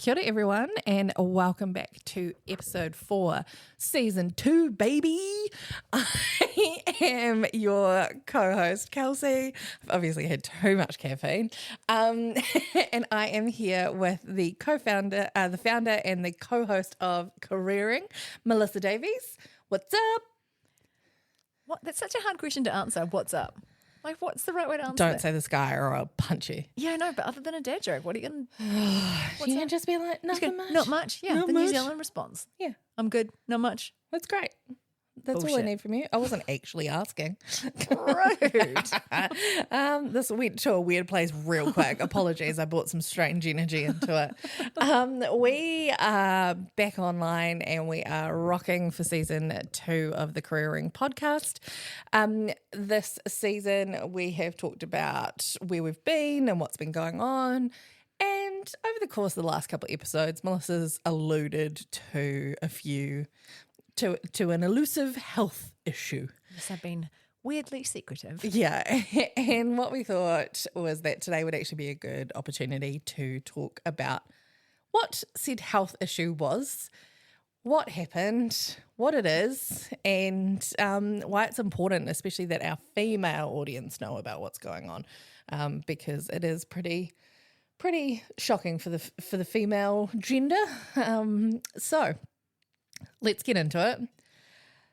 Kia ora everyone, and welcome back to episode 4, season 2, baby. I am your co-host, Kelsey. I've obviously had too much caffeine. And I am here with the co-founder, the founder and the co-host of Careering, Melissa Davies. What's up? What? That's such a hard question to answer. What's up? Like, what's the right way to answer Don't that? say this guy or I'll punch you. Yeah, no, but other than a dad joke, what are you going to... You can just be like, nothing much. Not much. Yeah, Not the much. New Zealand response. Yeah. I'm good. Not much. That's great. That's all I Bullshit. need from you. I wasn't actually asking. Rude. This went to a weird place real quick. Apologies, I brought some strange energy into it. We are back online and we are rocking for season 2 of the Careering podcast. This season we have talked about where we've been and what's been going on. And over the course of the last couple of episodes, Melissa's alluded to a few to an elusive health issue. Yes, I've been weirdly secretive. Yeah, and what we thought was that today would actually be a good opportunity to talk about what said health issue was, what happened, what it is, and why it's important, especially that our female audience know about what's going on, because it is pretty shocking for the female gender. So let's get into it.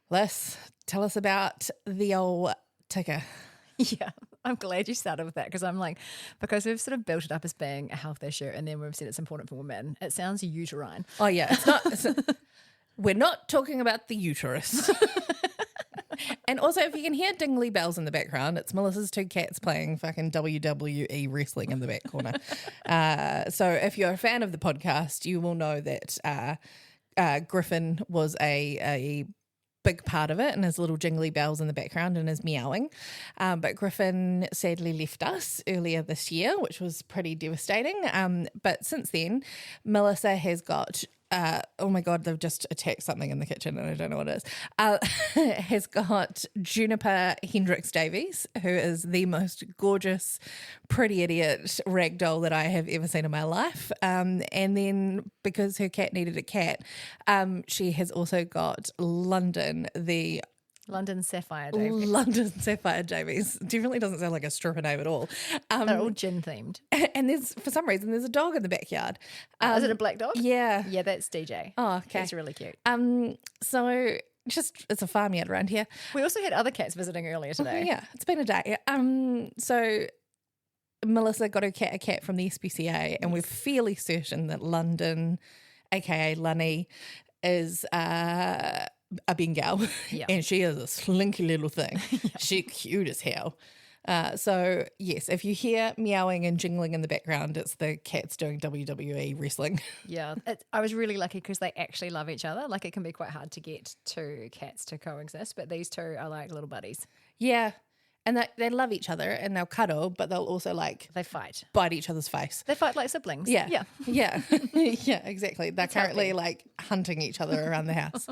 Les, tell us about the old ticker. Yeah, I'm glad you started with that because we've sort of built it up as being a health issue and then we've said it's important for women. It sounds uterine. Oh, yeah. It's not. We're not talking about the uterus. And also, if you can hear dingly bells in the background, it's Melissa's 2 cats playing fucking WWE wrestling in the back corner. So if you're a fan of the podcast, you will know that Griffin was a big part of it, and his little jingly bells in the background and his meowing. But Griffin sadly left us earlier this year, which was pretty devastating. But since then, Melissa has got... oh my God, they've just attacked something in the kitchen and I don't know what it is. Has got Juniper Hendricks Davies, who is the most gorgeous, pretty idiot ragdoll that I have ever seen in my life. And then because her cat needed a cat, she has also got London Sapphire Davies. Definitely doesn't sound like a stripper name at all. They're all gin themed. And for some reason, there's a dog in the backyard. Is it a black dog? Yeah. Yeah, that's DJ. Oh, okay. It's really cute. So it's a farmyard around here. We also had other cats visiting earlier today. Yeah, it's been a day. So Melissa got a cat from the SPCA, and we're fairly certain that London, aka Lunny, is a Bengal, Yeah. and she is a slinky little thing. Yeah. She's cute as hell. So yes, if you hear meowing and jingling in the background, it's the cats doing WWE wrestling. Yeah, I was really lucky because they actually love each other. Like, it can be quite hard to get 2 cats to coexist, but these 2 are like little buddies. Yeah. And they love each other and they'll cuddle, but they'll also They fight. bite each other's face. They fight like siblings. Yeah. Yeah. Yeah. Yeah, exactly. They're currently healthy. like hunting each other around the house.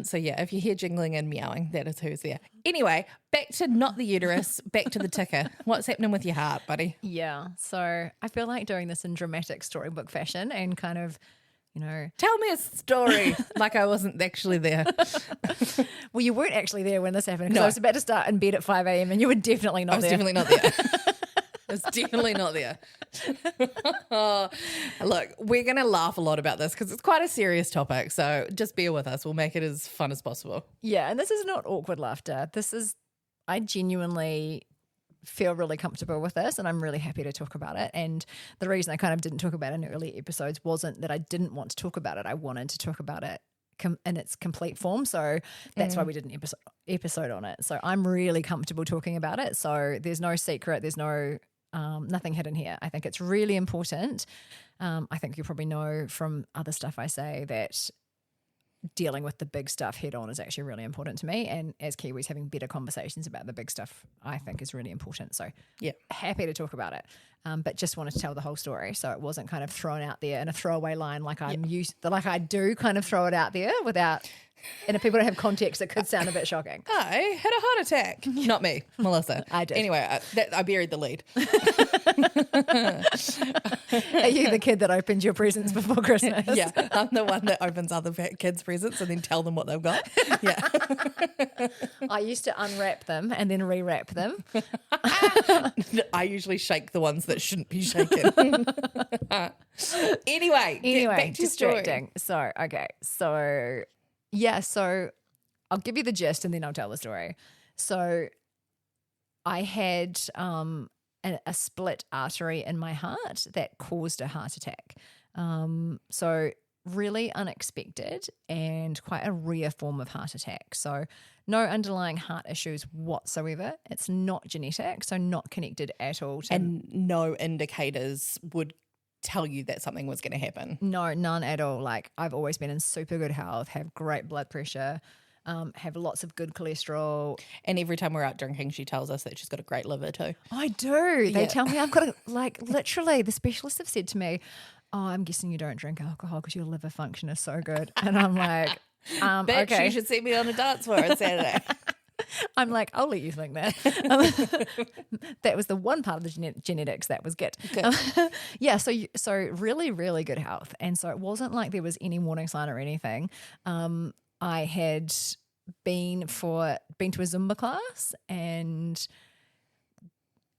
So yeah, if you hear jingling and meowing, that is who's there. Anyway, back to not the uterus, back to the ticker. What's happening with your heart, buddy? Yeah. So I feel like doing this in dramatic storybook fashion and kind of, Tell me a story like I wasn't actually there. Well, you weren't actually there when this happened because No. I was about to start in bed at 5 a.m. and you were definitely not I was there. definitely not there. I was definitely not there. Look, we're going to laugh a lot about this because it's quite a serious topic. So just bear with us. We'll make it as fun as possible. Yeah. And this is not awkward laughter. I genuinely feel really comfortable with this and I'm really happy to talk about it. And the reason I kind of didn't talk about it in earlier episodes wasn't that I didn't want to talk about it. I wanted to talk about it in its complete form. So that's why we did an episode on it. So I'm really comfortable talking about it. So there's no secret. There's no nothing hidden here. I think it's really important. I think you probably know from other stuff I say that dealing with the big stuff head on is actually really important to me. And as Kiwis, having better conversations about the big stuff, I think is really important. So yeah, happy to talk about it. But just wanted to tell the whole story. So it wasn't kind of thrown out there in a throwaway line like I'm used to, like I do kind of throw it out there without And if people don't have context, it could sound a bit shocking. I had a heart attack. Not me, Melissa. I did. Anyway, I buried the lead. Are you the kid that opened your presents before Christmas? Yeah, I'm the one that opens other kids' presents and then tell them what they've got. Yeah. I used to unwrap them and then rewrap them. I usually shake the ones that shouldn't be shaken. Anyway, back to your distracting. story. So I'll give you the gist and then I'll tell the story. So I had a split artery in my heart that caused a heart attack. So really unexpected and quite a rare form of heart attack. So no underlying heart issues whatsoever. It's not genetic, so not connected at all to And no indicators would tell you that something was going to happen. No, none at all. Like I've always been in super good health, have great blood pressure, have lots of good cholesterol. And every time we're out drinking, she tells us that she's got a great liver too. I do. They Yeah. tell me I've got literally the specialists have said to me, oh, I'm guessing you don't drink alcohol because your liver function is so good. And I'm like, Bitch, okay. you should see me on the dance floor on Saturday. I'm like, I'll let you think that. That was the one part of the genetics that was good. So really, really good health. And so it wasn't like there was any warning sign or anything. I had been to a Zumba class and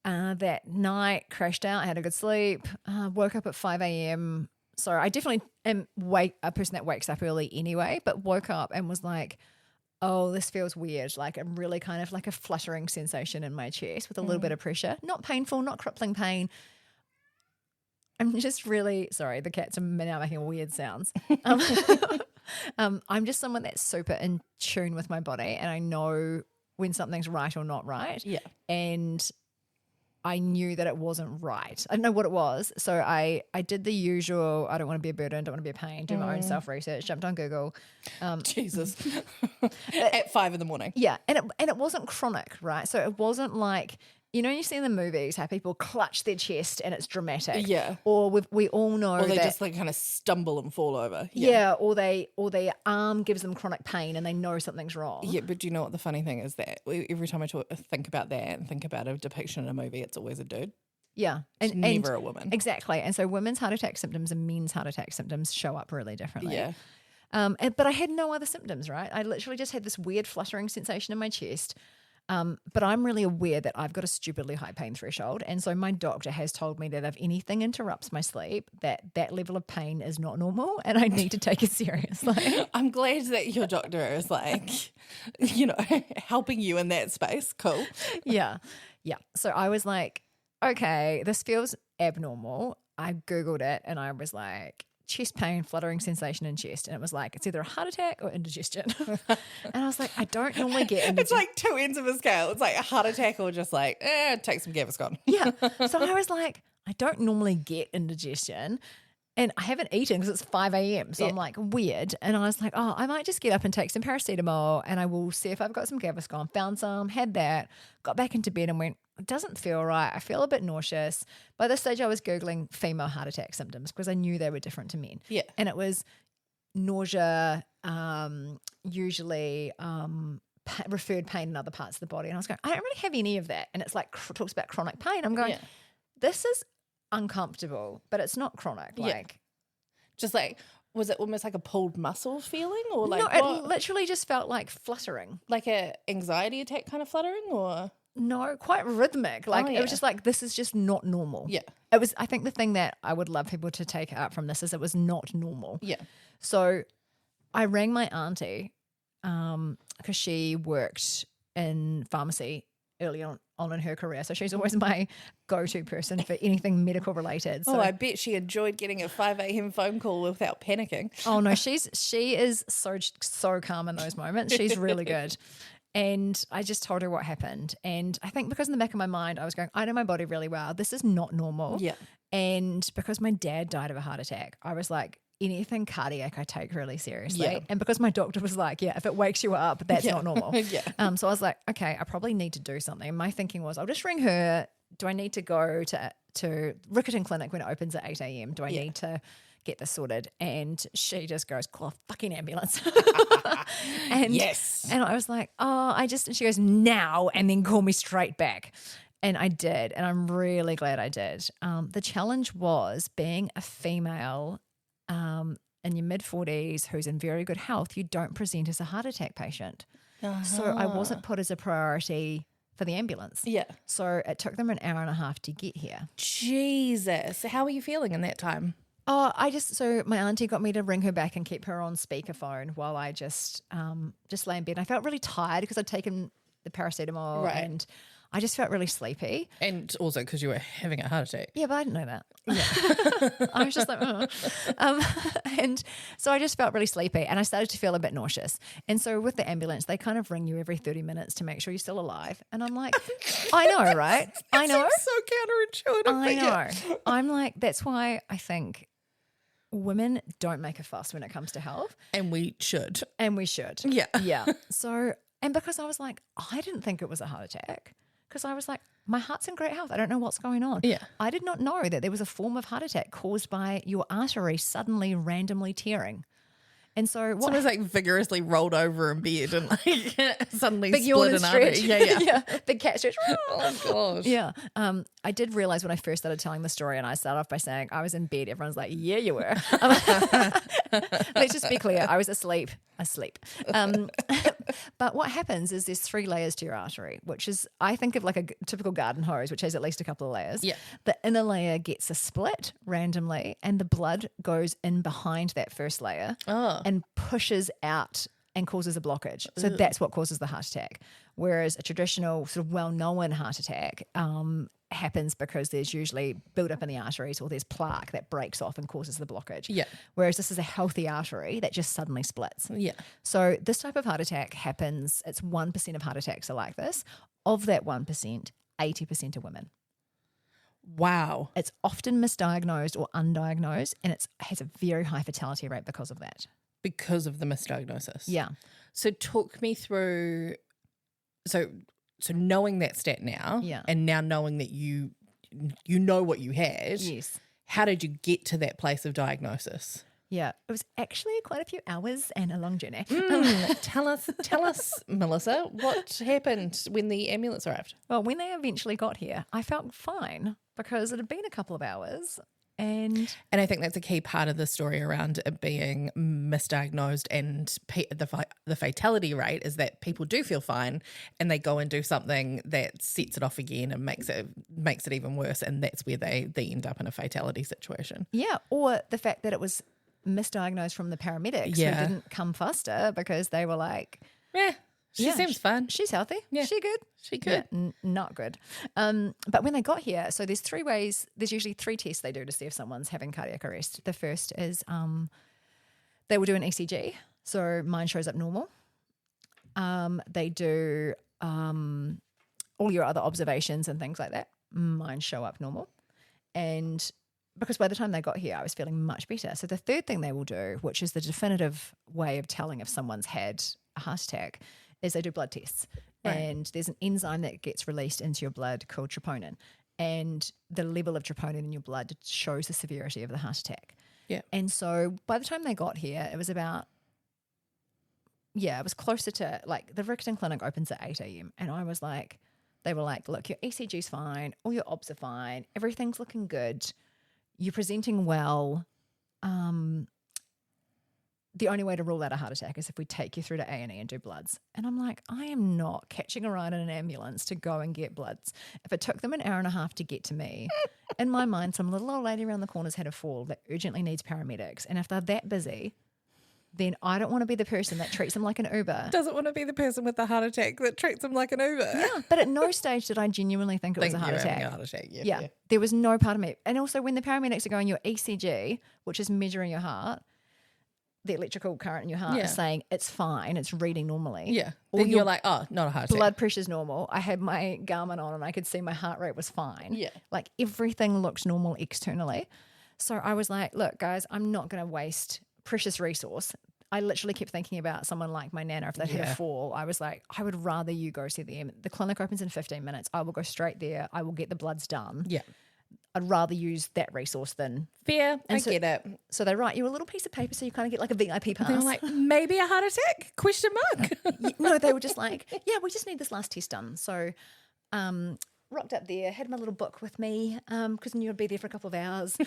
that night crashed out. I had a good sleep, woke up at 5 a.m. So I definitely am a person that wakes up early anyway, but woke up and was like, oh, this feels weird. Like a really kind of like a fluttering sensation in my chest with a little bit of pressure. Not painful, not crippling pain. I'm just really sorry. The cats are now making weird sounds. I'm just someone that's super in tune with my body and I know when something's right or not right. Yeah. And I knew that it wasn't right. I didn't know what it was. So I did the usual, I don't want to be a burden, don't want to be a pain, do my own self-research, jumped on Google. Jesus. At 5 a.m. Yeah. And it wasn't chronic, right? So it wasn't like, you know, you see in the movies how people clutch their chest and it's dramatic. Yeah. Or we all know Or they that, just like kind of stumble and fall over. yeah. Or their arm gives them chronic pain and they know something's wrong. Yeah, but do you know what the funny thing is that every time I think about that and think about a depiction in a movie, it's always a dude. Yeah. It's never a woman. Exactly. And so women's heart attack symptoms and men's heart attack symptoms show up really differently. Yeah. But I had no other symptoms, right? I literally just had this weird fluttering sensation in my chest. But I'm really aware that I've got a stupidly high pain threshold. And so my doctor has told me that if anything interrupts my sleep, that level of pain is not normal and I need to take it seriously. I'm glad that your doctor is like, you know, helping you in that space. Cool. Yeah. Yeah. So I was like, okay, this feels abnormal. I Googled it and I was like, chest pain, fluttering sensation in chest. And it was like, it's either a heart attack or indigestion. And I was like, I don't normally get indigestion. It's like two ends of a scale. It's like a heart attack or just like, take some Gaviscon. Yeah. So I was like, I don't normally get indigestion. And I haven't eaten because it's 5 a.m. So I'm like, weird. And I was like, oh, I might just get up and take some paracetamol and I will see if I've got some Gaviscon. Found some, had that, got back into bed and went, it doesn't feel right. I feel a bit nauseous. By this stage, I was Googling female heart attack symptoms because I knew they were different to men. Yeah. And it was nausea, usually referred pain in other parts of the body. And I was going, I don't really have any of that. And it's like talks about chronic pain. I'm going, this is uncomfortable, but it's not chronic. Like, just like, was it almost like a pulled muscle feeling or like no, it literally just felt like fluttering, like a anxiety attack kind of fluttering or no, quite rhythmic. Like it was just like, this is just not normal. Yeah. It was, I think the thing that I would love people to take out from this is it was not normal. Yeah. So I rang my auntie because she worked in pharmacy early on in her career. So she's always my go-to person for anything medical related. So, I bet she enjoyed getting a 5 a.m. phone call without panicking. oh no, she is so calm in those moments. She's really good. And I just told her what happened. And I think because in the back of my mind, I was going, I know my body really well. This is not normal. Yeah. And because my dad died of a heart attack, I was like, anything cardiac I take really seriously. Yeah. And because my doctor was like, yeah, if it wakes you up, that's not normal. Yeah. So I was like, okay, I probably need to do something. My thinking was, I'll just ring her. Do I need to go to Rickerton Clinic when it opens at 8 a.m.? Do I need to get this sorted. And she just goes, call a fucking ambulance. And, Yes. And I was like, and she goes, now, and then call me straight back. And I did. And I'm really glad I did. The challenge was being a female in your mid-40s who's in very good health, you don't present as a heart attack patient. So I wasn't put as a priority for the ambulance. Yeah. So it took them an hour and a half to get here. Jesus. How were you feeling in that time? So my auntie got me to ring her back and keep her on speakerphone while I just lay in bed. And I felt really tired because I'd taken the paracetamol and I just felt really sleepy. And also because you were having a heart attack. Yeah, but I didn't know that. Yeah. I was just like, and so I just felt really sleepy and I started to feel a bit nauseous. And so with the ambulance, they kind of ring you every 30 minutes to make sure you're still alive. And I'm like, I know, right? I know. So counterintuitive. I know. I'm like, that's why I think women don't make a fuss when it comes to health. And we should. And we should. Yeah. Yeah. So, and because I was like, I didn't think it was a heart attack. Because I was like, my heart's in great health. I don't know what's going on. Yeah. I did not know that there was a form of heart attack caused by your artery suddenly randomly tearing. And so what? Someone's like vigorously rolled over in bed and like suddenly Big split an artery. Yeah. Big cat stretch. Oh gosh. Yeah. I did realize when I first started telling the story, and I started off by saying I was in bed. Everyone's like, yeah, you were. Let's just be clear. I was asleep. But what happens is there's 3 layers to your artery, which is, I think of like a typical garden hose, which has at least a couple of layers. Yeah. The inner layer gets a split randomly and the blood goes in behind that first layer and pushes out and causes a blockage. So that's what causes the heart attack. Whereas a traditional sort of well-known heart attack happens because there's usually build-up in the arteries or there's plaque that breaks off and causes the blockage. Yeah. Whereas this is a healthy artery that just suddenly splits. Yeah. So this type of heart attack happens, it's 1% of heart attacks are like this. Of that 1%, 80% are women. Wow. It's often misdiagnosed or undiagnosed and it has a very high fatality rate because of that. Because of the misdiagnosis. Yeah. So talk me through, so knowing that stat now, and now knowing that you know what you had, Yes. how did you get to that place of diagnosis? Yeah, it was actually quite a few hours and a long journey. Tell us, Melissa, what happened when the ambulance arrived? Well, when they eventually got here, I felt fine because it had been a couple of hours. And I think that's a key part of the story around it being misdiagnosed, and the fatality rate is that people do feel fine and they go and do something that sets it off again and makes it even worse, and that's where they end up in a fatality situation. yeah, or the fact that it was misdiagnosed from the paramedics who didn't come faster because they were like, She seems fine. She's healthy. Yeah. She good. She good. Yeah, not good. But when they got here, so there's 3 ways. There's usually 3 tests they do to see if someone's having cardiac arrest. The first is they will do an ECG. So mine shows up normal. They do all your other observations and things like that. Mine show up normal. And because by the time they got here, I was feeling much better. So the third thing they will do, which is the definitive way of telling if someone's had a heart attack, is they do blood tests. Right. And there's an enzyme that gets released into your blood called troponin. And the level of troponin in your blood shows the severity of the heart attack. Yeah. And so by the time they got here, it was about, it was closer to, like, the Rickton Clinic opens at 8 a.m. And I was like, they were like, look, your ECG's fine, all your obs are fine, everything's looking good, you're presenting well. The only way to rule out a heart attack is if we take you through to A&E and do bloods. And I'm like, I am not catching a ride in an ambulance to go and get bloods. If it took them an hour and a half to get to me, in my mind, some little old lady around the corner's had a fall that urgently needs paramedics. And if they're that busy, then I don't want to be the person that treats them like an Uber. Doesn't want to be the person with the heart attack that treats them like an Uber. Yeah, but at no stage did I genuinely think it was a heart attack. A heart attack. Yeah, there was no part of me. And also when the paramedics are going, your ECG, which is measuring your heart, the electrical current in your heart is saying it's fine, it's reading normally. Yeah. Then you're like, oh, not a heart attack. Blood pressure's normal. I had my Garmin on and I could see my heart rate was fine. Yeah. Like everything looked normal externally. So I was like, look, guys, I'm not going to waste precious resource. I literally kept thinking about someone like my nana. If they'd had a fall, I was like, I would rather you go see them. The clinic opens in 15 minutes. I will go straight there. I will get the bloods done. Yeah. I'd rather use that resource than. Fair, I so- get it. So they write you a little piece of paper so you kind of get like a VIP pass. They were like, maybe a heart attack? Question mark. No, they were just like, yeah, we just need this last test done. So rocked up there, had my little book with me because I knew I'd be there for a couple of hours.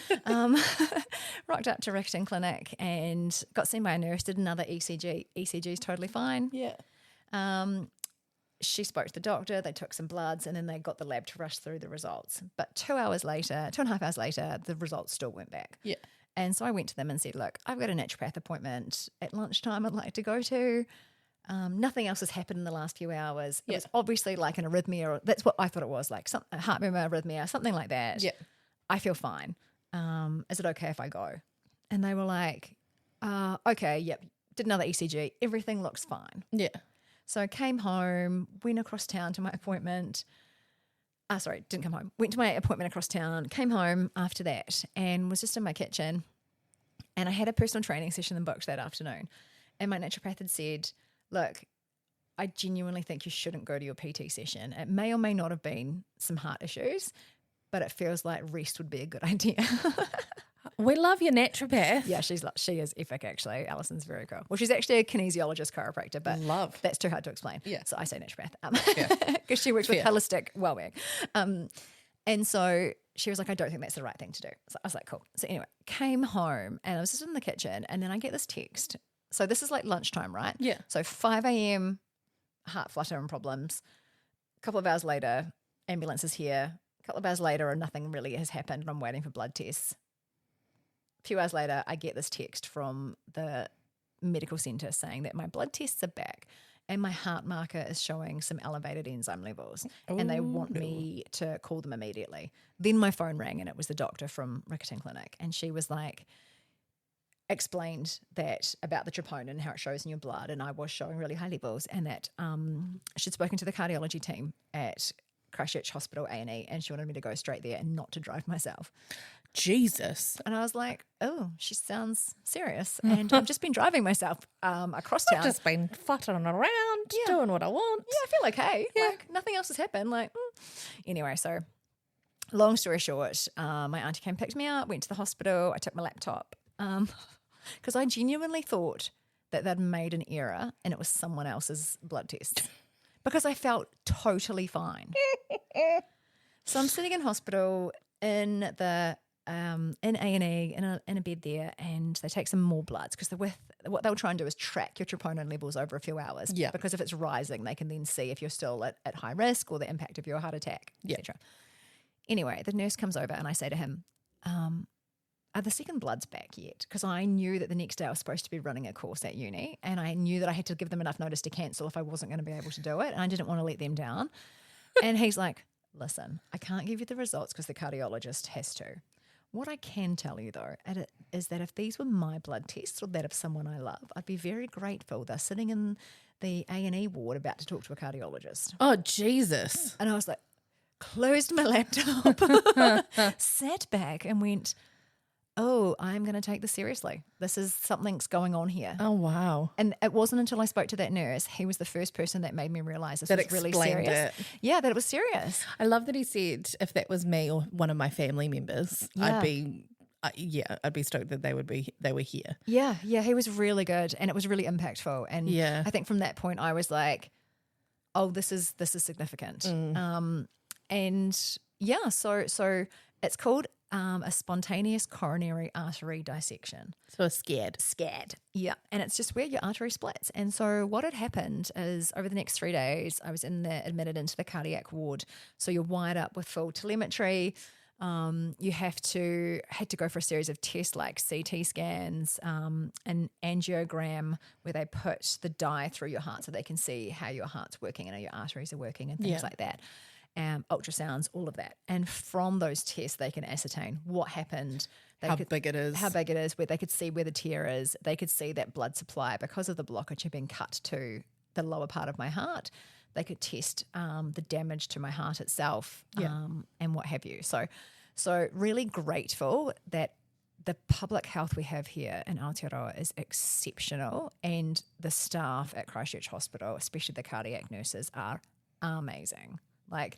Rocked up to Rickerton Clinic and got seen by a nurse, did another ECG. ECG's totally fine. Yeah. She spoke to the doctor, they took some bloods, and then they got the lab to rush through the results. But 2.5 hours later, the results still went back. Yeah. And so I went to them and said, look, I've got a naturopath appointment at lunchtime I'd like to go to. Nothing else has happened in the last few hours. It was obviously like an arrhythmia, or that's what I thought it was, like a heart murmur arrhythmia, something like that. Yeah. I feel fine. Is it okay if I go? And they were like, okay, yep. Did another ECG. Everything looks fine. Yeah. So I came home, went across town to my appointment. Didn't come home. Went to my appointment across town, came home after that and was just in my kitchen. And I had a personal training session booked that afternoon. And my naturopath had said, look, I genuinely think you shouldn't go to your PT session. It may or may not have been some heart issues, but it feels like rest would be a good idea. We love your naturopath. Yeah, she is epic, actually. Alison's very cool. Well, she's actually a kinesiologist chiropractor, but that's too hard to explain. Yeah. So I say naturopath because she works with holistic well-being. And so she was like, I don't think that's the right thing to do. So I was like, cool. So anyway, came home and I was just in the kitchen and then I get this text. So this is like lunchtime, right? Yeah. So 5 a.m., heart flutter and problems. A couple of hours later, ambulance is here. A couple of hours later and nothing really has happened and I'm waiting for blood tests. A few hours later, I get this text from the medical centre saying that my blood tests are back and my heart marker is showing some elevated enzyme levels and they want me to call them immediately. Then my phone rang and it was the doctor from Rickerton Clinic and she was like, explained that about the troponin and how it shows in your blood and I was showing really high levels and that she'd spoken to the cardiology team at Christchurch Hospital A&E and she wanted me to go straight there and not to drive myself. Jesus. And I was like, oh, she sounds serious. And I've just been driving myself across town. I've just been fluttering around, doing what I want. Yeah, I feel okay. Yeah. Like nothing else has happened. Anyway, so long story short, my auntie came and picked me up, went to the hospital. I took my laptop because I genuinely thought that they'd made an error and it was someone else's blood test because I felt totally fine. So I'm sitting in hospital in the in A&E in a bed there and they take some more bloods because what they'll try and do is track your troponin levels over a few hours because if it's rising they can then see if you're still at high risk or the impact of your heart attack, etc. Anyway, the nurse comes over and I say to him, are the second bloods back yet? Because I knew that the next day I was supposed to be running a course at uni and I knew that I had to give them enough notice to cancel if I wasn't going to be able to do it and I didn't want to let them down. And he's like, listen, I can't give you the results because the cardiologist has to. What I can tell you, though, is that if these were my blood tests or that of someone I love, I'd be very grateful. They're sitting in the A&E ward about to talk to a cardiologist. Oh, Jesus. And I was like, closed my laptop, sat back and went, oh, I'm going to take this seriously. Something's going on here. Oh, wow. And it wasn't until I spoke to that nurse, he was the first person that made me realise this was really serious. It. Yeah, that it was serious. I love that he said if that was me or one of my family members, I'd be stoked that they were here. Yeah, he was really good and it was really impactful. And I think from that point I was like, oh, this is significant. So it's called a spontaneous coronary artery dissection. So a SCAD. SCAD, yeah. And it's just where your artery splits. And so what had happened is over the next 3 days, I was admitted into the cardiac ward. So you're wired up with full telemetry. You had to go for a series of tests like CT scans, an angiogram where they put the dye through your heart so they can see how your heart's working and how your arteries are working and things like that. Ultrasounds, all of that. And from those tests, they can ascertain what happened. How big it is, where they could see where the tear is. They could see that blood supply, because of the blockage had been cut to the lower part of my heart. They could test the damage to my heart itself and what have you. So really grateful that the public health we have here in Aotearoa is exceptional and the staff at Christchurch Hospital, especially the cardiac nurses, are amazing. Like,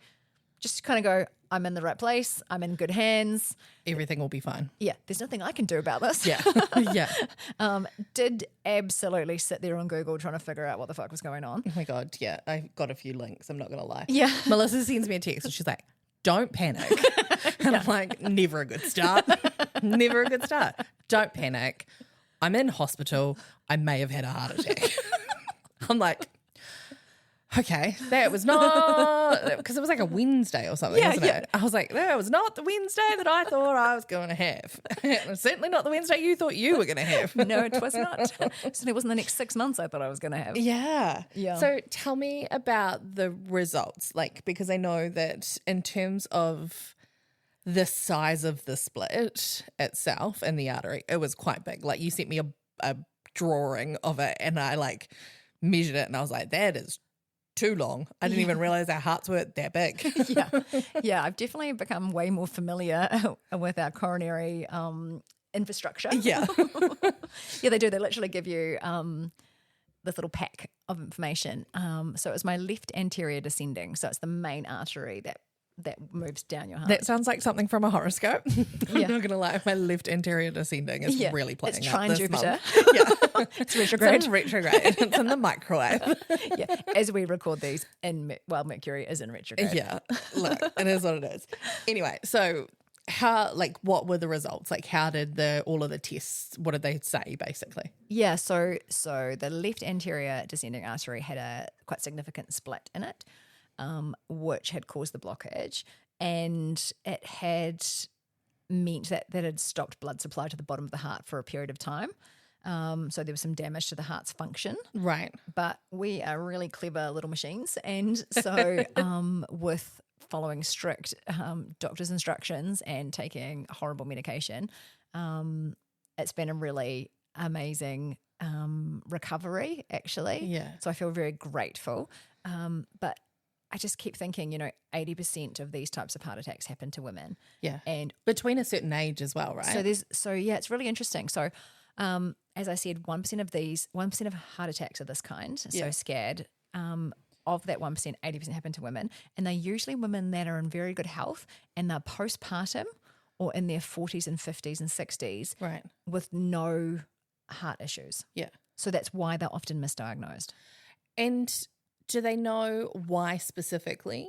just kind of go, I'm in the right place. I'm in good hands. Everything will be fine. Yeah, there's nothing I can do about this. Yeah. Yeah. Did absolutely sit there on Google trying to figure out what the fuck was going on. Oh my God. Yeah. I got a few links. I'm not going to lie. Yeah. Melissa sends me a text and she's like, don't panic. And I'm like, never a good start. Never a good start. Don't panic. I'm in hospital. I may have had a heart attack. I'm like, okay, that was not, because it was like a Wednesday or something, wasn't it? I was like, that was not the Wednesday that I thought I was going to have. It was certainly not the Wednesday you thought you were going to have. No, it was not. So it wasn't the next 6 months I thought I was going to have. Yeah. Yeah. So tell me about the results, like, because I know that in terms of the size of the split itself and the artery, it was quite big. Like, you sent me a drawing of it and I like measured it and I was like, that is too long. I didn't even realize our hearts were that big. Yeah. I've definitely become way more familiar with our coronary infrastructure. Yeah. Yeah, they do. They literally give you this little pack of information. So it was my left anterior descending. So it's the main artery that moves down your heart. That sounds like something from a horoscope. I'm Yeah. not going to lie. My left anterior descending is Yeah. really playing It's out trine this Jupiter. month. Yeah. It's retrograde. It's in retrograde. It's in the microwave. Yeah, as we record these, Mercury is in retrograde. Yeah. Look, it is what it is. Anyway, so what were the results? Like, how did all of the tests, what did they say basically? Yeah, so the left anterior descending artery had a quite significant split in it, which had caused the blockage, and it had meant that had stopped blood supply to the bottom of the heart for a period of time. So there was some damage to the heart's function. Right. But we are really clever little machines, and so with following strict doctor's instructions and taking horrible medication, it's been a really amazing recovery, actually. Yeah. So I feel very grateful. But I just keep thinking, 80% of these types of heart attacks happen to women. Yeah. And between a certain age as well, right? it's really interesting. So as I said, 1% of heart attacks are this kind. So SCAD, of that 1%, 80% happen to women. And they're usually women that are in very good health and they're postpartum or in their 40s and 50s and 60s, right, with no heart issues. Yeah. So that's why they're often misdiagnosed. And do they know why specifically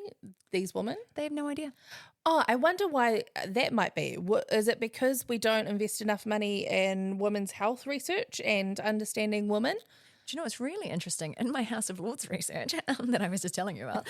these women? They have no idea. Oh, I wonder why that might be. Is it because we don't invest enough money in women's health research and understanding women? Do you know, it's really interesting. In my House of Lords research that I was just telling you about,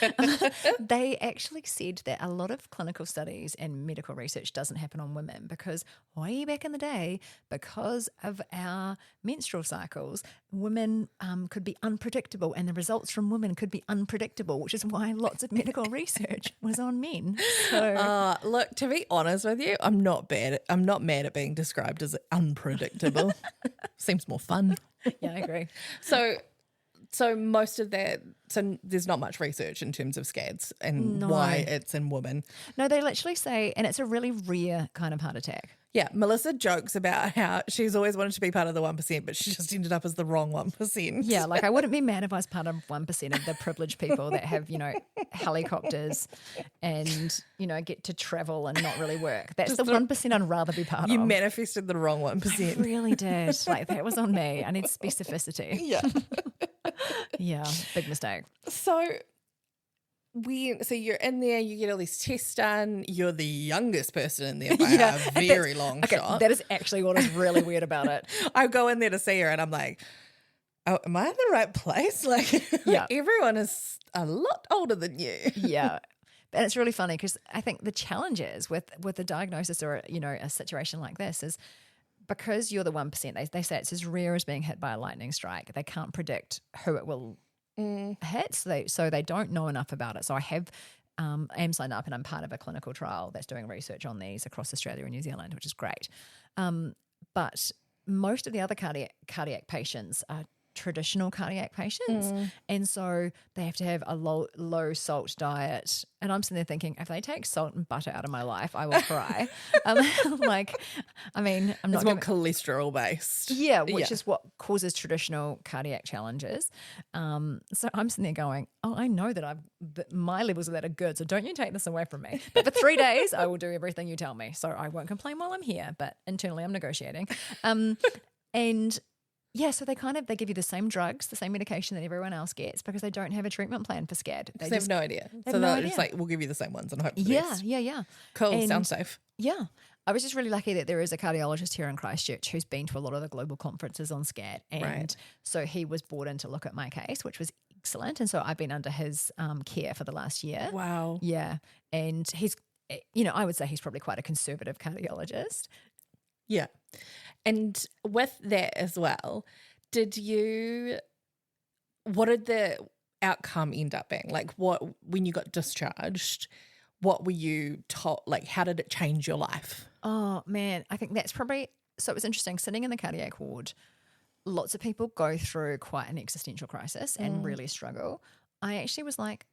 they actually said that a lot of clinical studies and medical research doesn't happen on women because way back in the day, because of our menstrual cycles, women could be unpredictable and the results from women could be unpredictable, which is why lots of medical research was on men. So, look, to be honest with you, I'm not mad at being described as unpredictable. Seems more fun. Yeah, I agree. So most of that, so there's not much research in terms of SCADs and why it's in women. No, they literally say, and it's a really rare kind of heart attack. Yeah, Melissa jokes about how she's always wanted to be part of the 1%, but she just ended up as the wrong 1%. Yeah, like I wouldn't be mad if I was part of 1% of the privileged people that have, helicopters and, get to travel and not really work. That's just the 1% I'd rather be part of. You manifested the wrong 1%. I really did. Like, that was on me. I need specificity. Yeah. Yeah, big mistake. So you're in there, you get all these tests done, you're the youngest person in there by a very long shot. That is actually what is really weird about it. I go in there to see her and I'm like, oh, am I in the right place? Like, everyone is a lot older than you. Yeah. And it's really funny because I think the challenge is with a diagnosis or, a situation like this is because you're the 1%, they say it's as rare as being hit by a lightning strike. They can't predict who it will hit, so they don't know enough about it. So I am signed up and I'm part of a clinical trial that's doing research on these across Australia and New Zealand, which is great. But most of the other cardiac patients are traditional cardiac patients. And so they have to have a low salt diet. And I'm sitting there thinking, if they take salt and butter out of my life, I will cry. I'm not It's more cholesterol based. Yeah, which is what causes traditional cardiac challenges. So I'm sitting there going, I know that my levels of that are good, so don't you take this away from me. But for 3 days, I will do everything you tell me. So I won't complain while I'm here, but internally I'm negotiating. And yeah, so they give you the same drugs, the same medication that everyone else gets because they don't have a treatment plan for SCAD. They have no idea. So they're just like, we'll give you the same ones and hope for the best. Yeah. Cool, And sounds safe. yeah. I was just really lucky that there is a cardiologist here in Christchurch who's been to a lot of the global conferences on SCAD. And so he was brought in to look at my case, which was excellent. And so I've been under his care for the last year. Wow. Yeah. And he's, I would say he's probably quite a conservative cardiologist. Yeah. And with that as well, what did the outcome end up being? Like when you got discharged, what were you taught? Like, how did it change your life? Oh, man, I think that's probably, so it was interesting sitting in the cardiac ward. Lots of people go through quite an existential crisis and really struggle. I actually was like,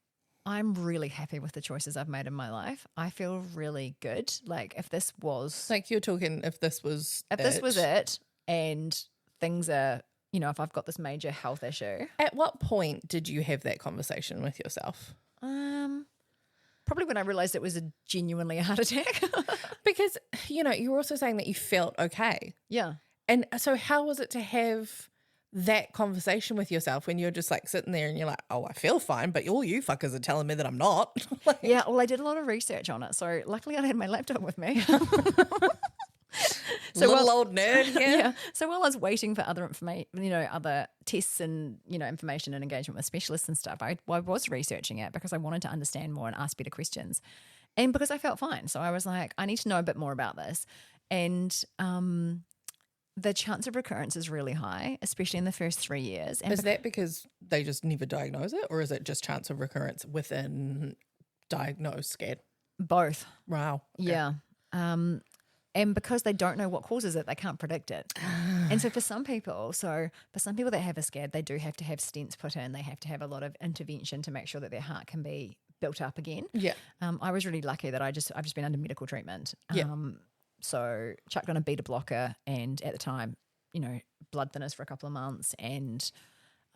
I'm really happy with the choices I've made in my life. I feel really good. Like if this was like you're talking, if this was it and things are, if I've got this major health issue. At what point did you have that conversation with yourself? Probably when I realized it was genuinely a heart attack. Because, you were also saying that you felt okay. Yeah. And so how was it to have that conversation with yourself when you're just like sitting there and you're like, oh, I feel fine, but all you fuckers are telling me that I'm not? Yeah, well, I did a lot of research on it. So luckily I had my laptop with me. Little old nerd here. Yeah. So while I was waiting for other information, other tests and, information and engagement with specialists and stuff, I was researching it because I wanted to understand more and ask better questions. And because I felt fine. So I was like, I need to know a bit more about this. And the chance of recurrence is really high, especially in the first 3 years. And is that because they just never diagnose it, or is it just chance of recurrence within diagnosed SCAD? Both. Wow. Okay. Yeah. And because they don't know what causes it, they can't predict it. And so for some people that have a SCAD, they do have to have stents put in. They have to have a lot of intervention to make sure that their heart can be built up again. Yeah. I was really lucky that I've just been under medical treatment. Yeah. So chucked on a beta blocker and at the time, blood thinners for a couple of months and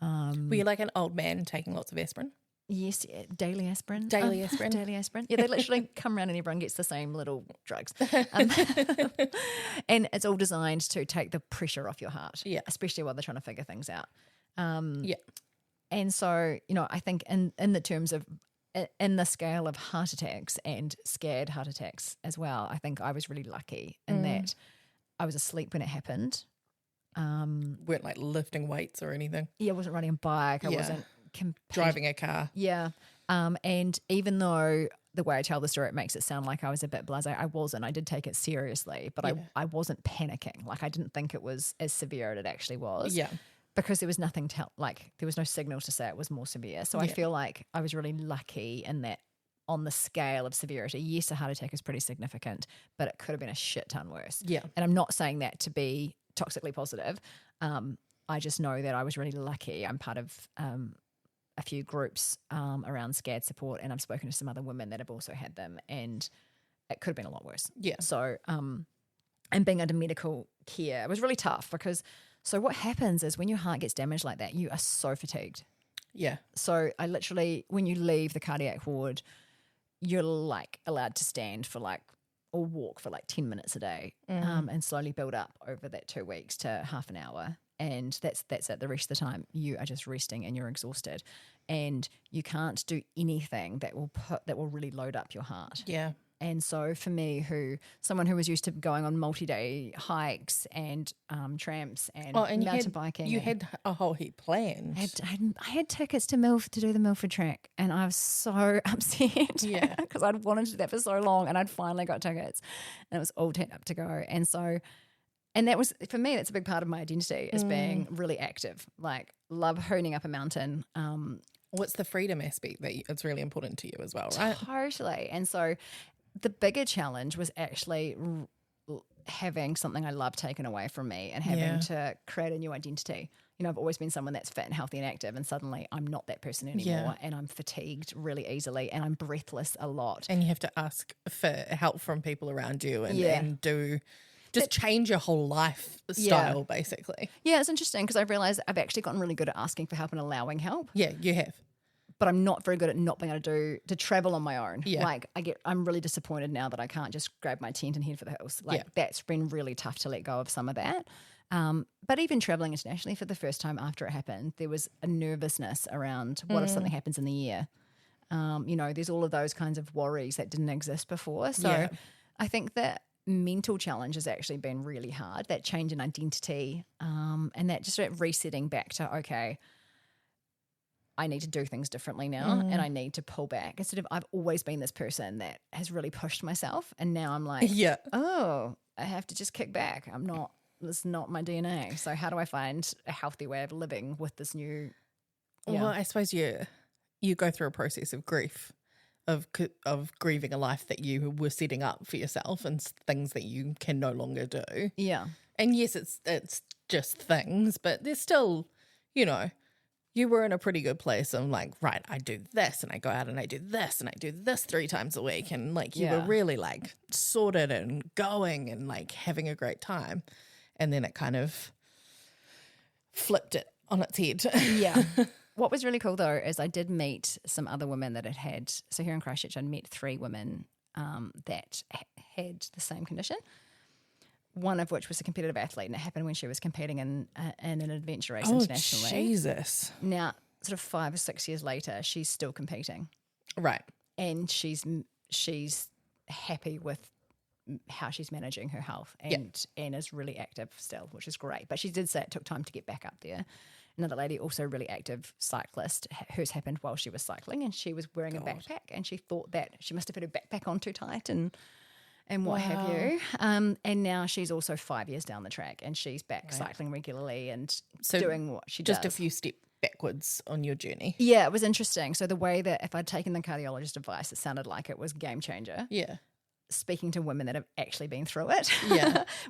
were you like an old man taking lots of aspirin? Yes, daily aspirin. Daily aspirin. Daily aspirin. Yeah, they literally come around and everyone gets the same little drugs. And it's all designed to take the pressure off your heart, especially while they're trying to figure things out. And so, I think in the terms of, in the scale of heart attacks and SCAD heart attacks as well, I think I was really lucky in that I was asleep when it happened. Weren't like lifting weights or anything? Yeah, I wasn't riding a bike. I wasn't driving a car. Yeah. And even though the way I tell the story, it makes it sound like I was a bit blasé, I wasn't. I did take it seriously, but I wasn't panicking. Like I didn't think it was as severe as it actually was. Yeah. Because there was nothing there was no signal to say it was more severe. So I feel like I was really lucky in that on the scale of severity. Yes, a heart attack is pretty significant, but it could have been a shit ton worse. Yeah. And I'm not saying that to be toxically positive. I just know that I was really lucky. I'm part of a few groups around SCAD support, and I've spoken to some other women that have also had them, and it could have been a lot worse. Yeah. So, and being under medical care, it was really tough because, so what happens is when your heart gets damaged like that, you are so fatigued. Yeah. So I literally, when you leave the cardiac ward, you're like allowed to stand for like, or walk for like 10 minutes a day and slowly build up over that 2 weeks to half an hour. And that's it. The rest of the time you are just resting and you're exhausted and you can't do anything that will really load up your heart. Yeah. And so for me, someone who was used to going on multi-day hikes and tramps and mountain biking. You had a whole heap planned. I had tickets to do the Milford track, and I was so upset because I'd wanted to do that for so long, and I'd finally got tickets, and it was all turned up to go. And so, and that was, for me, that's a big part of my identity is being really active, like love honing up a mountain. What's the freedom aspect that it's really important to you as well, right? Totally. And so the bigger challenge was actually having something I love taken away from me and having to create a new identity. You know, I've always been someone that's fit and healthy and active, and suddenly I'm not that person anymore, and I'm fatigued really easily, and I'm breathless a lot. And you have to ask for help from people around you and do just change your whole life style, basically. Yeah, it's interesting because I've realised I've actually gotten really good at asking for help and allowing help. Yeah, you have. But I'm not very good at not being able to travel on my own. Yeah. Like I'm really disappointed now that I can't just grab my tent and head for the hills. Like that's been really tough to let go of some of that. But even traveling internationally for the first time after it happened, there was a nervousness around what if something happens in the year. You know, there's all of those kinds of worries that didn't exist before. So I think that mental challenge has actually been really hard, that change in identity, and that just resetting back to, okay, I need to do things differently now and I need to pull back. Instead of I've always been this person that has really pushed myself, and now I'm like, oh, I have to just kick back. This is not my DNA. So how do I find a healthy way of living with this new? Well, I suppose you go through a process of grief, of grieving a life that you were setting up for yourself and things that you can no longer do. Yeah. And yes, it's just things, but there's still, you know, you were in a pretty good place. I'm like, right, I do this and I go out and I do this and I do this 3 times a week. And like you were really like sorted and going and like having a great time. And then it kind of flipped it on its head. Yeah. What was really cool though is I did meet some other women that had so here in Christchurch I'd met 3 women that had the same condition. One of which was a competitive athlete, and it happened when she was competing in an adventure race internationally. Jesus. Now, sort of 5 or 6 years later, she's still competing. Right. And she's happy with how she's managing her health and is really active still, which is great. But she did say it took time to get back up there. Another lady, also a really active cyclist, hers happened while she was cycling, and she was wearing a backpack, and she thought that she must have had her backpack on too tight and what have you. And now she's also 5 years down the track, and she's back cycling regularly and doing what she does. Just a few steps backwards on your journey. Yeah, it was interesting. So the way that if I'd taken the cardiologist advice, it sounded like it was game changer. Yeah. Speaking to women that have actually been through it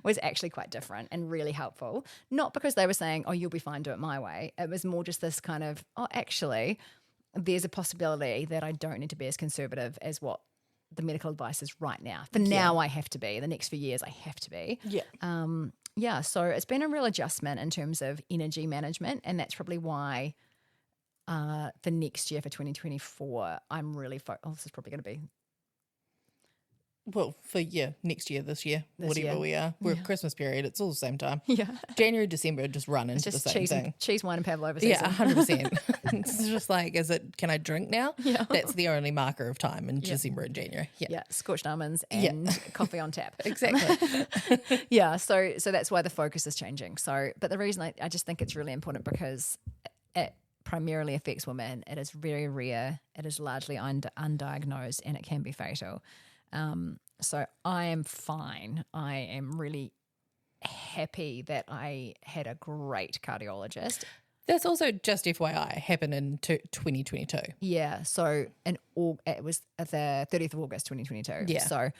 was actually quite different and really helpful. Not because they were saying, oh, you'll be fine, do it my way. It was more just this kind of, oh, actually, there's a possibility that I don't need to be as conservative as what the medical advice is right now. For now, I have to be. The next few years, I have to be. Yeah. So it's been a real adjustment in terms of energy management, and that's probably why for next year, for 2024, I'm really this is probably going to be. Well, for next year, this year, whatever we are. We're Christmas period. It's all the same time. Yeah. January, December just run into the same thing. Cheese, wine and pavlova season. Yeah, 100%. It's just like, can I drink now? Yeah. That's the only marker of time in December and January. Yeah, scorched almonds and coffee on tap. Exactly. So that's why the focus is changing. So, but the reason I just think it's really important because it primarily affects women. It is very rare. It is largely undiagnosed, and it can be fatal. So I am fine. I am really happy that I had a great cardiologist. That's also just FYI happened in 2022. Yeah. So it was at the 30th of August, 2022. Yeah. So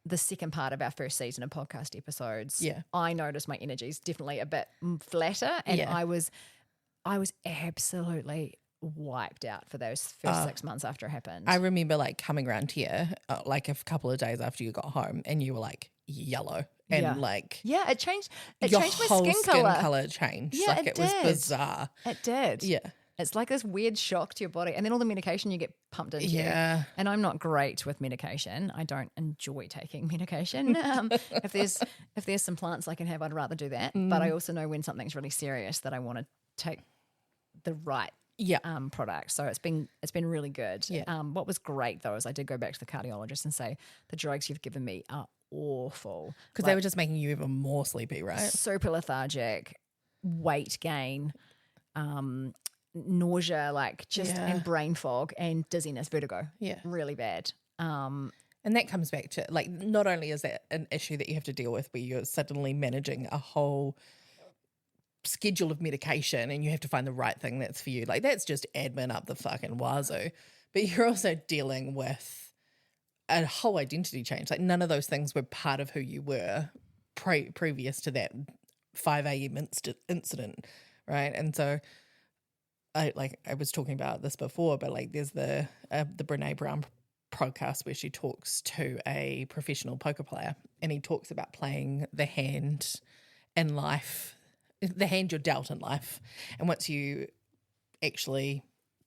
the second part of our first season of podcast episodes, I noticed my energy is definitely a bit flatter, and I was absolutely wiped out for those first 6 months after it happened. I remember like coming around here like a couple of days after you got home, and you were like yellow and it changed. It your changed my whole skin color changed. Yeah, like it was bizarre. It did. Yeah. It's like this weird shock to your body, and then all the medication you get pumped into. Yeah. And I'm not great with medication. I don't enjoy taking medication. If there's some plants I can have, I'd rather do that. But I also know when something's really serious that I want to take the right product. So it's been really good. Yeah. What was great though is I did go back to the cardiologist and say, the drugs you've given me are awful. Because they were just making you even more sleepy, right? Super lethargic, weight gain, nausea, and brain fog and dizziness, vertigo. Yeah. Really bad. And that comes back to like, not only is that an issue that you have to deal with where you're suddenly managing a whole schedule of medication and you have to find the right thing that's for you. Like that's just admin up the fucking wazoo. But you're also dealing with a whole identity change. Like none of those things were part of who you were previous to that 5 a.m. incident, right? And so I was talking about this before, but like there's the Brene Brown podcast where she talks to a professional poker player, and he talks about playing the hand in life, the hand you're dealt in life. And once you actually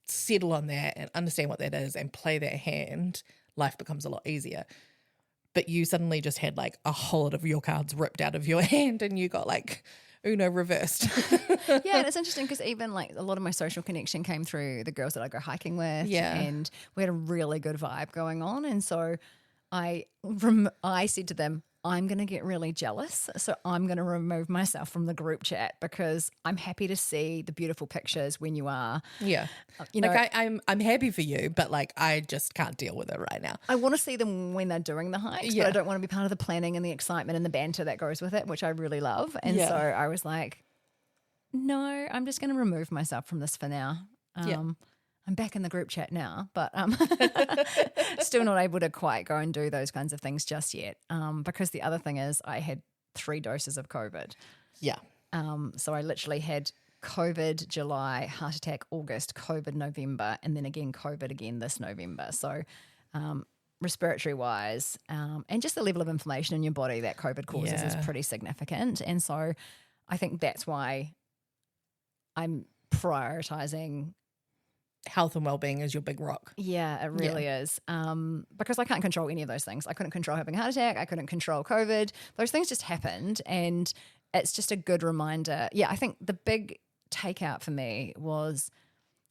settle on that and understand what that is and play that hand, life becomes a lot easier. But you suddenly just had like a whole lot of your cards ripped out of your hand and you got like Uno reversed. Yeah, and it's interesting because even like a lot of my social connection came through the girls that I go hiking with. Yeah. And we had a really good vibe going on. And so I said to them, I'm going to get really jealous. So I'm going to remove myself from the group chat because I'm happy to see the beautiful pictures when you are. Yeah. You know, like I'm happy for you, but like I just can't deal with it right now. I want to see them when they're doing the hikes, but I don't want to be part of the planning and the excitement and the banter that goes with it, which I really love. And so I was like, no, I'm just going to remove myself from this for now. I'm back in the group chat now, but still not able to quite go and do those kinds of things just yet. Because the other thing is I had 3 doses of COVID. Yeah. So I literally had COVID July, heart attack August, COVID November, and then again COVID again this November. So respiratory wise and just the level of inflammation in your body that COVID causes is pretty significant. And so I think that's why I'm prioritizing health and well-being is your big rock. Yeah, it really is. Because I can't control any of those things. I couldn't control having a heart attack. I couldn't control COVID. Those things just happened. And it's just a good reminder. Yeah, I think the big takeout for me was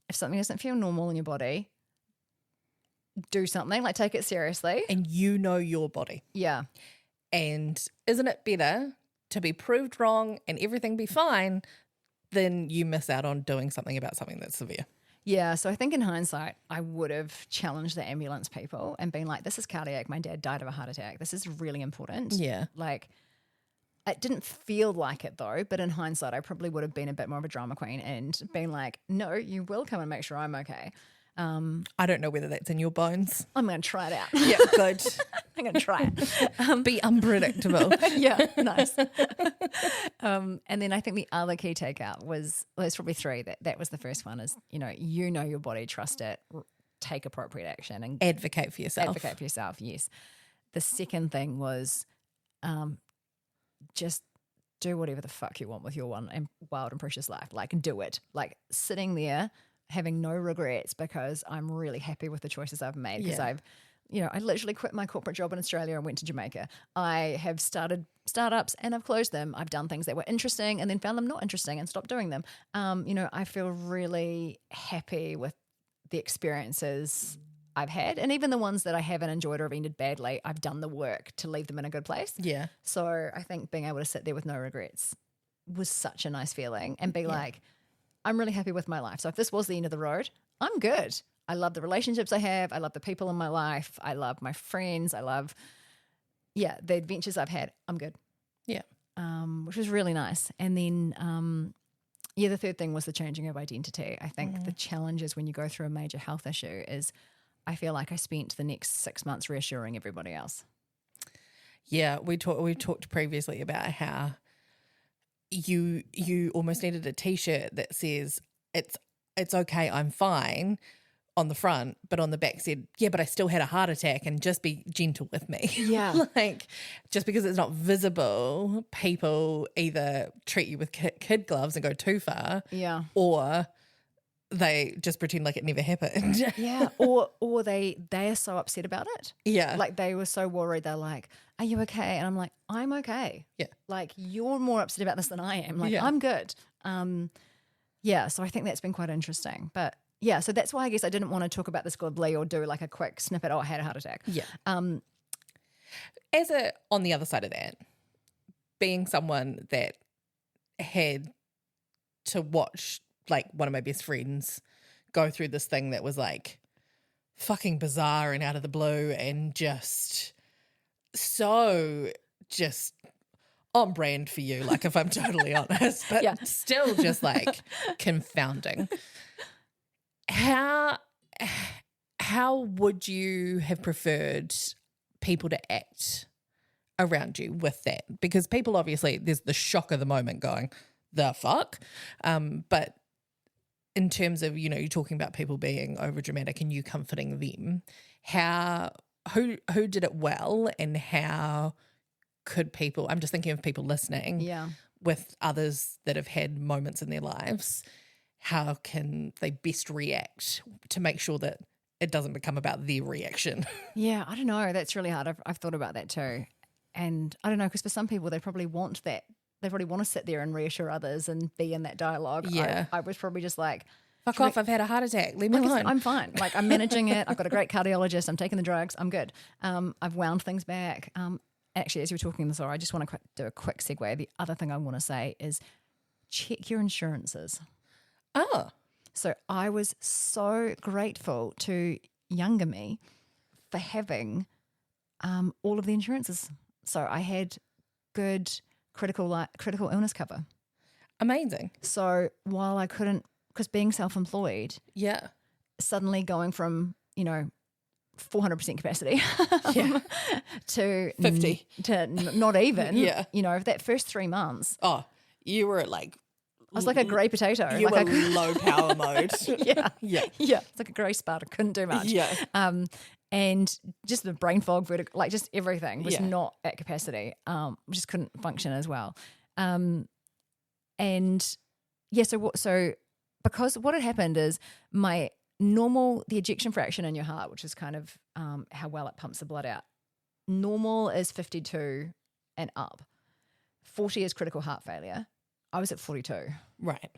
if something doesn't feel normal in your body, do something, like take it seriously. And you know your body. Yeah. And isn't it better to be proved wrong and everything be fine than you miss out on doing something about something that's severe? Yeah, so I think in hindsight, I would have challenged the ambulance people and been like, this is cardiac. My dad died of a heart attack. This is really important. Yeah. Like, it didn't feel like it though, but in hindsight, I probably would have been a bit more of a drama queen and been like, no, you will come and make sure I'm okay. I don't know whether that's in your bones. I'm going to try it out. Yeah, good. I'm going to try it. Be unpredictable. Yeah, nice. And then I think the other key takeout was, well, there's probably 3. That was the first one is, you know your body, trust it, take appropriate action. And advocate for yourself. Advocate for yourself, yes. The second thing was just do whatever the fuck you want with your one and wild and precious life. Like, do it. Like, sitting there having no regrets because I'm really happy with the choices I've made because I literally quit my corporate job in Australia and went to Jamaica. I have started startups and I've closed them. I've done things that were interesting and then found them not interesting and stopped doing them. I feel really happy with the experiences I've had, and even the ones that I haven't enjoyed or have ended badly, I've done the work to leave them in a good place. Yeah. So I think being able to sit there with no regrets was such a nice feeling and be like, I'm really happy with my life. So if this was the end of the road, I'm good. I love the relationships I have. I love the people in my life. I love my friends. I love, the adventures I've had. I'm good. Yeah. Which was really nice. And then, the third thing was the changing of identity. I think the challenge is when you go through a major health issue is I feel like I spent the next 6 months reassuring everybody else. Yeah, we talked previously about how you almost needed a T-shirt that says it's okay, I'm fine on the front, but on the back said, yeah, but I still had a heart attack and just be gentle with me. Yeah. Like, just because it's not visible, people either treat you with kid gloves and go too far, or they just pretend like it never happened. Yeah, or they are so upset about it. Yeah. Like they were so worried. They're like, are you okay? And I'm like, I'm okay. Yeah. Like you're more upset about this than I am. Like I'm good. So I think that's been quite interesting. But yeah, so that's why I guess I didn't want to talk about this glibly or do like a quick snippet. Oh, I had a heart attack. Yeah. On the other side of that, being someone that had to watch like one of my best friends go through this thing that was like fucking bizarre and out of the blue and just so just on brand for you, like if I'm totally honest, but still just like confounding. How would you have preferred people to act around you with that, because people obviously, there's the shock of the moment going, the fuck, but in terms of, you know, you're talking about people being over dramatic and you comforting them, who did it well, and how could people, I'm just thinking of people listening with others that have had moments in their lives, how can they best react to make sure that it doesn't become about their reaction? Yeah, I don't know. That's really hard. I've thought about that too. And I don't know, because for some people, they probably want that. They probably want to sit there and reassure others and be in that dialogue. Yeah. I was probably just like, Fuck off, I've had a heart attack. Leave me alone. I'm fine. Like, I'm managing it. I've got a great cardiologist. I'm taking the drugs. I'm good. I've wound things back. Actually, as you were talking this, I just want to do a quick segue. The other thing I want to say is check your insurances. Oh. So I was so grateful to younger me for having all of the insurances. So I had good critical illness cover. Amazing. So while I couldn't, because being self-employed, suddenly going from, 400% capacity to 50 to not even, that first 3 months. Oh, you were like, I was like a grey potato. You like were low power mode. Yeah. It's like a grey spot. I couldn't do much. Yeah. And just the brain fog, like just everything was not at capacity. Just couldn't function as well. So because what had happened is the ejection fraction in your heart, which is kind of how well it pumps the blood out, normal is 52 and up. 40 is critical heart failure. I was at 42. Right.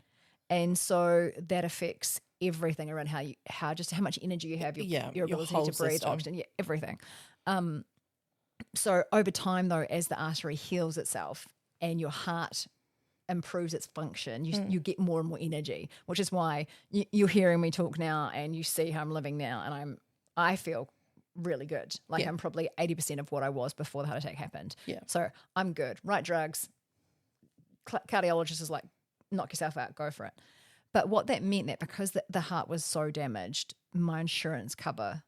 And so that affects everything around how much energy you have, your ability to breathe, system. oxygen, everything. So over time, though, as the artery heals itself and your heart improves its function, you get more and more energy, which is why you're hearing me talk now and you see how I'm living now, and I feel really good. Like I'm probably 80% of what I was before the heart attack happened. Yeah. So I'm good. Right drugs. Cardiologist is like, knock yourself out, go for it. But what that meant, that because the heart was so damaged, my insurance covered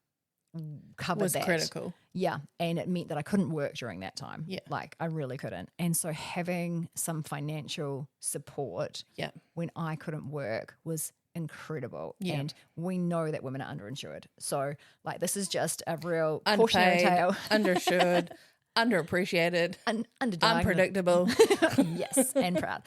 was that. Critical. Yeah, and it meant that I couldn't work during that time. Yeah. Like I really couldn't. And so having some financial support when I couldn't work was incredible. Yeah. And we know that women are underinsured. So like this is just a real cautionary tale. Underinsured, underappreciated, underdiagnosed. Unpredictable. Yes, and proud.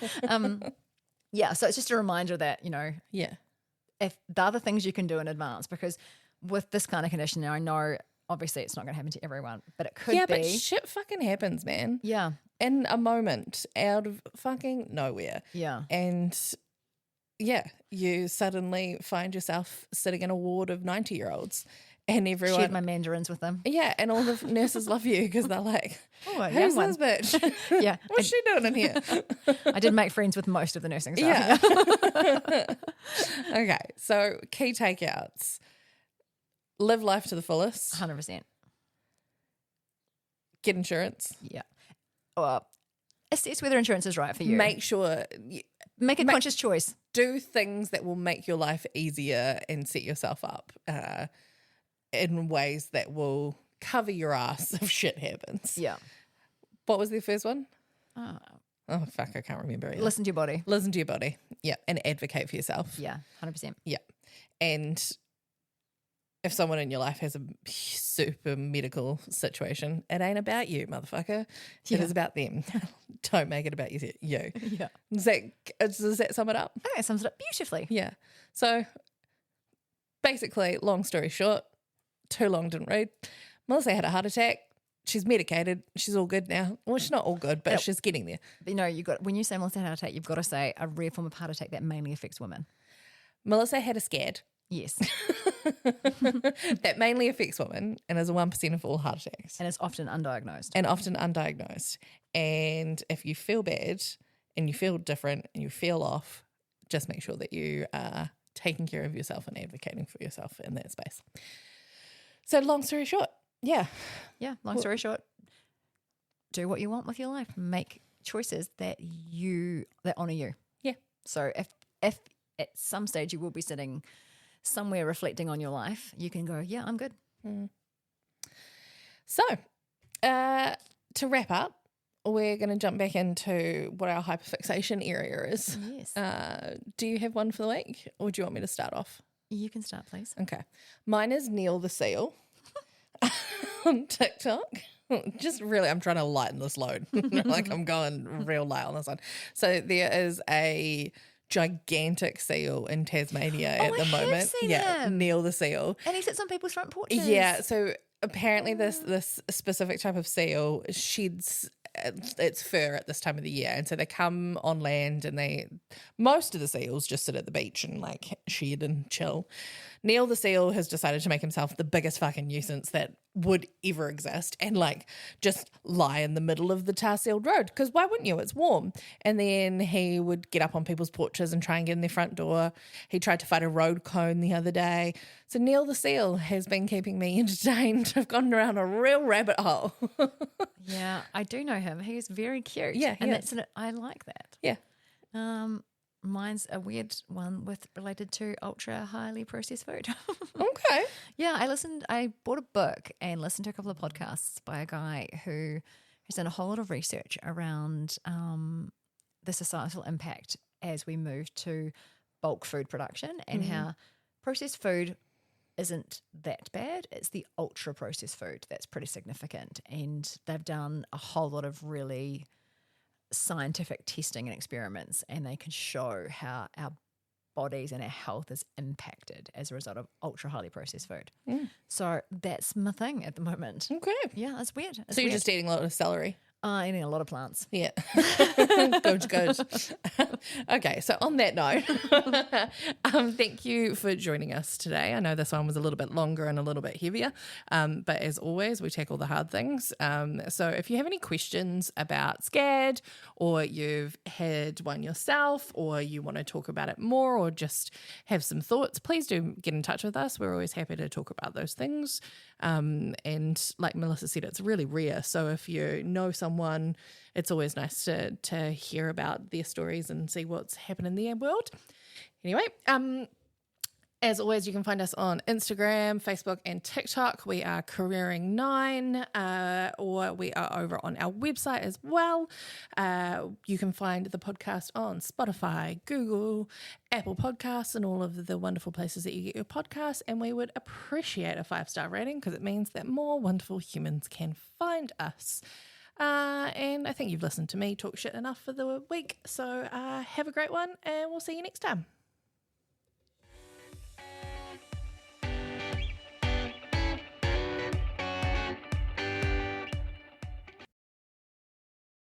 So it's just a reminder that, if the other things you can do in advance, because with this kind of condition now, I know obviously it's not going to happen to everyone, but it could be. Yeah, but shit fucking happens, man. Yeah. In a moment, out of fucking nowhere. Yeah. And you suddenly find yourself sitting in a ward of 90-year-olds. And everyone shared my mandarins with them. Yeah, and all the nurses love you because they're like, who's this bitch? Yeah. What's she doing in here? I did make friends with most of the nursing staff. Yeah. Okay, so key takeouts. Live life to the fullest. 100%. Get insurance. Yeah. Assess whether insurance is right for you. Make sure. Make a conscious choice. Do things that will make your life easier and set yourself up in ways that will cover your ass if shit happens. Yeah. What was the first one? Oh, fuck, I can't remember either. Listen to your body. Listen to your body. Yeah, and advocate for yourself. Yeah, 100%. Yeah. And if someone in your life has a super medical situation, it ain't about you, motherfucker. It is about them. Don't make it about you. Yeah. Does that sum it up? I think that sums it up beautifully. Yeah. So basically, long story short, too long didn't read. Melissa had a heart attack. She's medicated. She's all good now. Well, she's not all good, but she's getting there. When you say Melissa had a heart attack, you've got to say a rare form of heart attack that mainly affects women. Melissa had a SCAD. Yes. That mainly affects women and is 1% of all heart attacks. And it's often undiagnosed. And if you feel bad and you feel different and you feel off, just make sure that you are taking care of yourself and advocating for yourself in that space. So long story short, long story short, do what you want with your life. Make choices that honour you. Yeah. So if at some stage you will be sitting somewhere reflecting on your life, you can go, yeah, I'm good. So To wrap up, we're going to jump back into what our hyperfixation area is. Yes. Do you have one for the week, or do you want me to start off? You can start, please. Okay. Mine is Neil the Seal on TikTok. Just really, I'm trying to lighten this load. Like I'm going real light on this one. So there is a gigantic seal in Tasmania at the moment. Seen him. Neil the Seal. And he sits on people's front porches. Yeah, so apparently this specific type of seal sheds its fur at this time of the year, and so they come on land, and most of the seals just sit at the beach and like shed and chill. Neil the Seal has decided to make himself the biggest fucking nuisance that would ever exist, and like just lie in the middle of the tar sealed road, because why wouldn't you? It's warm. And then he would get up on people's porches and try and get in their front door. He tried to fight a road cone the other day. So Neil the Seal has been keeping me entertained. I've gone around a real rabbit hole. Yeah, I do know him. He's very cute. Yeah, and yeah. I like that. Yeah. Mine's a weird one related to ultra highly processed food. Okay. Yeah, I bought a book and listened to a couple of podcasts by a guy who has done a whole lot of research around the societal impact as we move to bulk food production, and how processed food isn't that bad. It's the ultra processed food that's pretty significant. And they've done a whole lot of really scientific testing and experiments, and they can show how our bodies and our health is impacted as a result of ultra highly processed food. So that's my thing at the moment. Okay. Yeah, it's weird. It's So you're weird. just eating a lot of celery? Eating a lot of plants. Yeah. Good. Okay, so on that note, thank you for joining us today. I know this one was a little bit longer and a little bit heavier, but as always, we tackle the hard things. So if you have any questions about SCAD, or you've had one yourself, or you want to talk about it more, or just have some thoughts, please do get in touch with us. We're always happy to talk about those things. And like Melissa said, it's really rare. So if you know someone, it's always nice to hear about their stories and see what's happened in their world. Anyway, as always, you can find us on Instagram, Facebook, and TikTok. We are Careering9, or we are over on our website as well. You can find the podcast on Spotify, Google, Apple Podcasts, and all of the wonderful places that you get your podcasts. And we would appreciate a 5-star rating, because it means that more wonderful humans can find us. And I think you've listened to me talk shit enough for the week. So have a great one, and we'll see you next time.